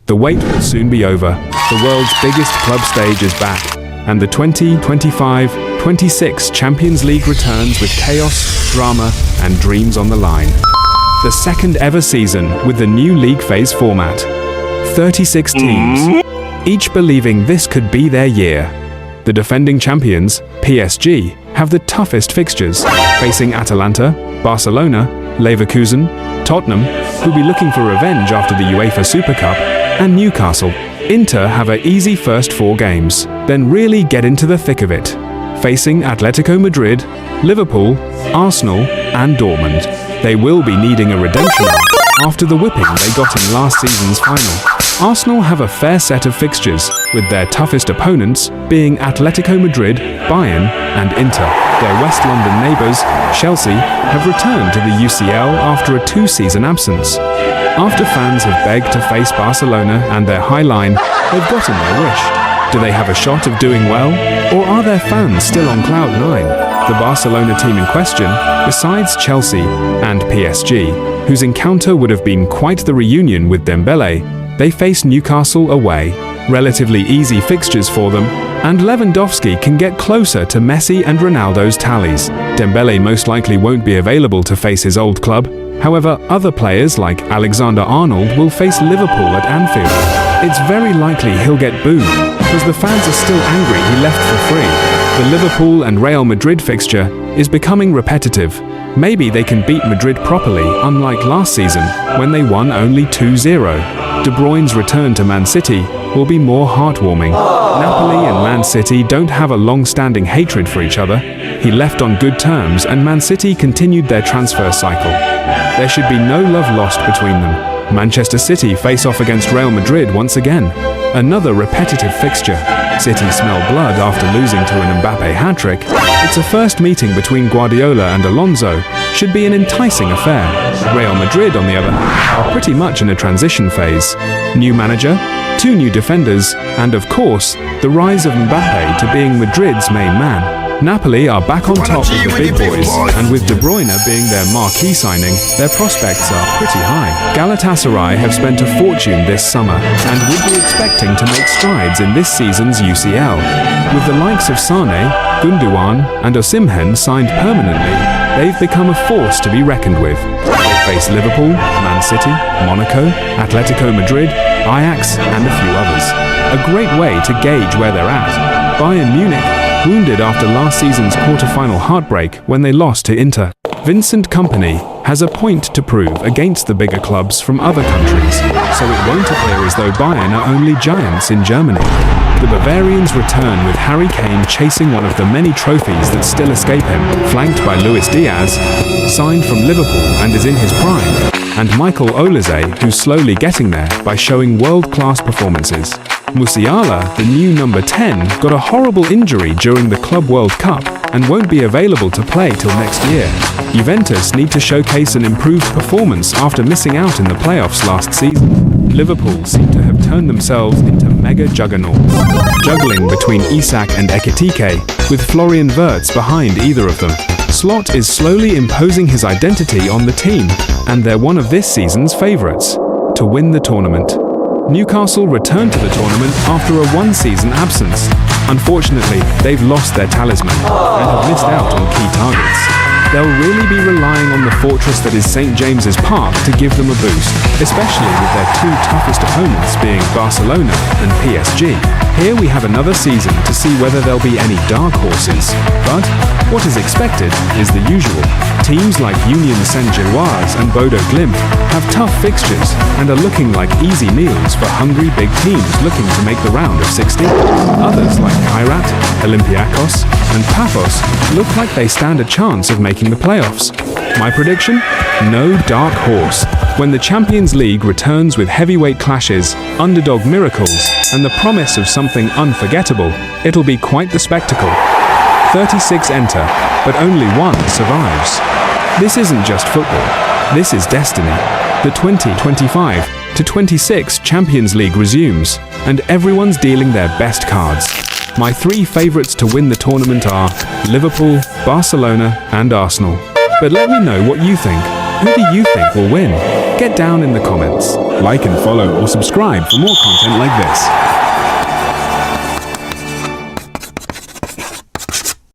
The wait will soon be over. The world's biggest club stage is back, and the 2025-26 Champions League returns with chaos, drama, and dreams on the line. The second ever season with the new league phase format. 36 teams, each believing this could be their year. The defending champions, PSG, have the toughest fixtures, facing Atalanta, Barcelona, Leverkusen, Tottenham, who'll be looking for revenge after the UEFA Super Cup, and Newcastle. Inter have an easy first 4 games, then really get into the thick of it, facing Atletico Madrid, Liverpool, Arsenal, and Dortmund. They will be needing a redemption arc after the whipping they got in last season's final. Arsenal have a fair set of fixtures, with their toughest opponents being Atletico Madrid, Bayern, and Inter. Their West London neighbours, Chelsea, have returned to the UCL after a 2-season absence. After fans have begged to face Barcelona and their High Line, they've gotten their wish. Do they have a shot of doing well, or are their fans still on cloud 9? The Barcelona team in question, besides Chelsea and PSG, whose encounter would have been quite the reunion with Dembele, they face Newcastle away. Relatively easy fixtures for them, and Lewandowski can get closer to Messi and Ronaldo's tallies. Dembele most likely won't be available to face his old club. However, other players like Alexander-Arnold will face Liverpool at Anfield. It's very likely he'll get booed, because the fans are still angry he left for free. The Liverpool and Real Madrid fixture is becoming repetitive. Maybe they can beat Madrid properly, unlike last season, when they won only 2-0. De Bruyne's return to Man City will be more heartwarming. Napoli and Man City don't have a long-standing hatred for each other. He left on good terms and Man City continued their transfer cycle. There should be no love lost between them. Manchester City face off against Real Madrid once again. Another repetitive fixture. City smell blood after losing to an Mbappe hat-trick. It's a first meeting between Guardiola and Alonso. Should be an enticing affair. Real Madrid, on the other hand, are pretty much in a transition phase. New manager, 2 new defenders, and of course, the rise of Mbappe to being Madrid's main man. Napoli are back on top with the big boys, and with De Bruyne being their marquee signing, their prospects are pretty high. Galatasaray have spent a fortune this summer, and would be expecting to make strides in this season's UCL. With the likes of Sane, Gundogan, and Osimhen signed permanently, they've become a force to be reckoned with. They face Liverpool, Man City, Monaco, Atletico Madrid, Ajax, and a few others. A great way to gauge where they're at. Bayern Munich, wounded after last season's quarter-final heartbreak when they lost to Inter. Vincent Kompany has a point to prove against the bigger clubs from other countries, so it won't appear as though Bayern are only giants in Germany. The Bavarians return with Harry Kane chasing one of the many trophies that still escape him, flanked by Luis Diaz, signed from Liverpool and is in his prime, and Michael Olise, who's slowly getting there by showing world-class performances. Musiala, the new number 10, got a horrible injury during the Club World Cup and won't be available to play till next year. Juventus need to showcase an improved performance after missing out in the playoffs last season. Liverpool seem to have turned themselves into mega juggernauts, juggling between Isak and Ekitike, with Florian Wirtz behind either of them. Slot is slowly imposing his identity on the team, and they're one of this season's favourites to win the tournament. Newcastle returned to the tournament after a 1-season absence. Unfortunately, they've lost their talisman and have missed out on key targets. They'll really be relying on the fortress that is St. James's Park to give them a boost, especially with their 2 toughest opponents being Barcelona and PSG. Here we have another season to see whether there'll be any dark horses. But what is expected is the usual. Teams like Union Saint-Gilloise and Bodo Glimt have tough fixtures and are looking like easy meals for hungry big teams looking to make the round of 16. Others like Kairat, Olympiacos, and Paphos look like they stand a chance of making the playoffs. My prediction? No dark horse. When the Champions League returns with heavyweight clashes, underdog miracles, and the promise of something unforgettable, it'll be quite the spectacle. 36 enter, but only 1 survives. This isn't just football. This is destiny. The 2025-26 Champions League resumes, and everyone's dealing their best cards. My 3 favourites to win the tournament are Liverpool, Barcelona, and Arsenal. But let me know what you think. Who do you think will win? Get down in the comments. Like and follow or subscribe for more content like this.